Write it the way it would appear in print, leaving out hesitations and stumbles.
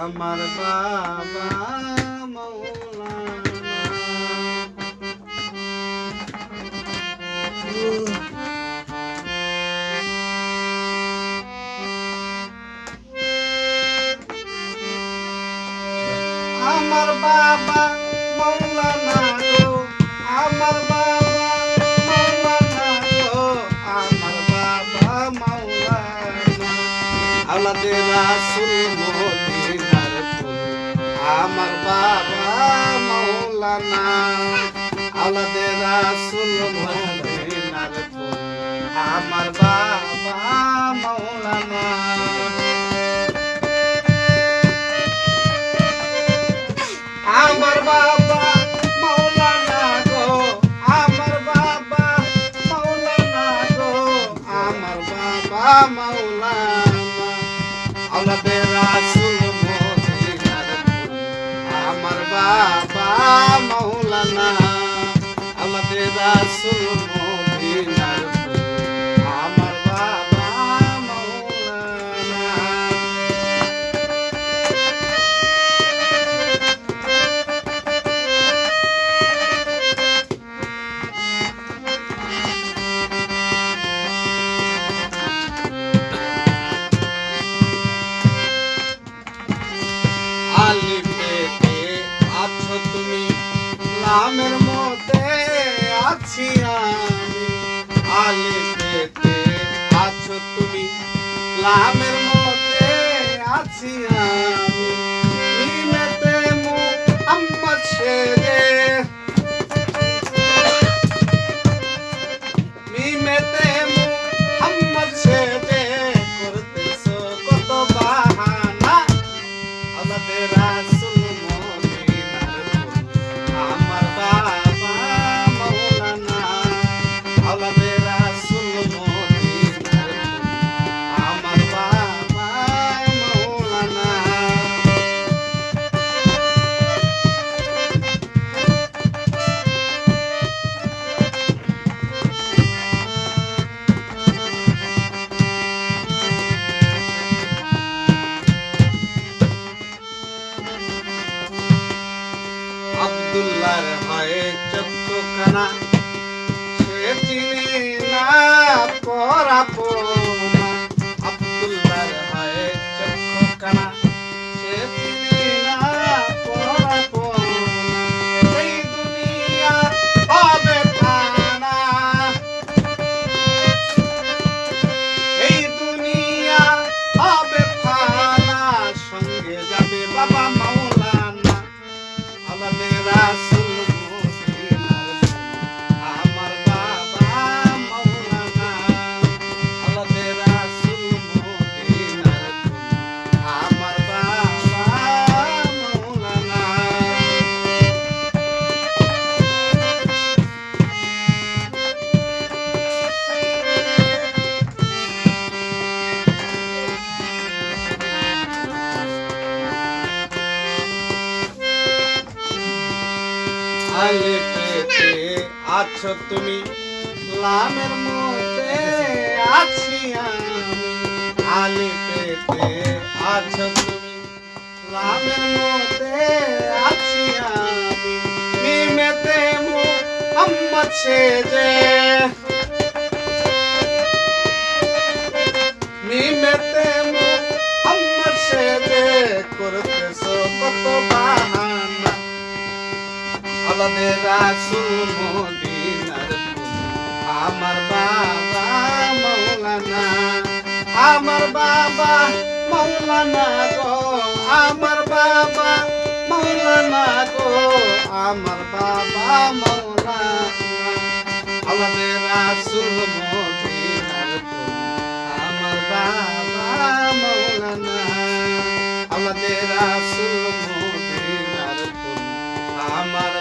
আমার বাবা মাওলানা। আমার বাবা মাওলানা গো, আমার বাবা মাওলানা গো, আমার বাবা মাওলানা। আওলাদে রাসূল মদিনার ফুল, আমার বাবা মাওলানা। আওলাদে রাসূল মদিনার ফুল, আমার বাবা মাওলানা। আমার বাবা মাওলানা গো, আমার বাবা মাওলানা গো, আমার বাবা মাওলানা। আওলাদে রাসূল মদিনার ফুল, আমার বাবা মাওলানা। আওলাদে রাসূল মদিনার ফুল, আমার বাবা মাওলানা। আলিফেতে আছো তুমি, লামের মধ্যে আছি আমি। আলিফেতে আছো তুমি, লামের মধ্যে আছি আমি। মিমেতে মুহাম্মদ শেরে, মিমেতে মুহাম্মদ শেরে, করতেছো কত বাহানা। আওলাদে রাসূল মদিনার ফুল, আমার বাবা মাওলানা। আওলাদে রাসূল মদিনার ফুল, আমার বাবা মাওলানা। আব্দুল্লাহর হয় চক্ষুখানা, সে চিনি না পরাপনা। আব্দুল্লাহর হয় চক্ষুখানা, সে চিনি না পরাপনা। এই দুনিয়া হবে ফানা, এই দুনিয়া হবে ফানা, সঙ্গে যাবে বাবা মাওলানা। আওলাদে রাসূল মদিনার ফুল, আমার বাবা মাওলানা। আওলাদে রাসূল মদিনার ফুল, আমার বাবা মাওলানা। আলিফেতে আছো তুমি, লামের মধ্যে আছি আমি। আলিফেতে আছো তুমি, লামের মধ্যে আছি আমি। মিমেতে মুহাম্মদ শেরে, মিমেতে মুহাম্মদ শেরে, করতেছো কত বাহানা। আওলাদে রাসূল মদিনার ফুল, আমার বাবা মাওলানা। আমার বাবা মাওলানা গো, আমার বাবা মাওলানা গো, আমার বাবা মাওলানা। আওলাদে রাসূল মদিনার ফুল, আমার বাবা মাওলানা। আওলাদে রাসূল মদিনার ফুল, আমার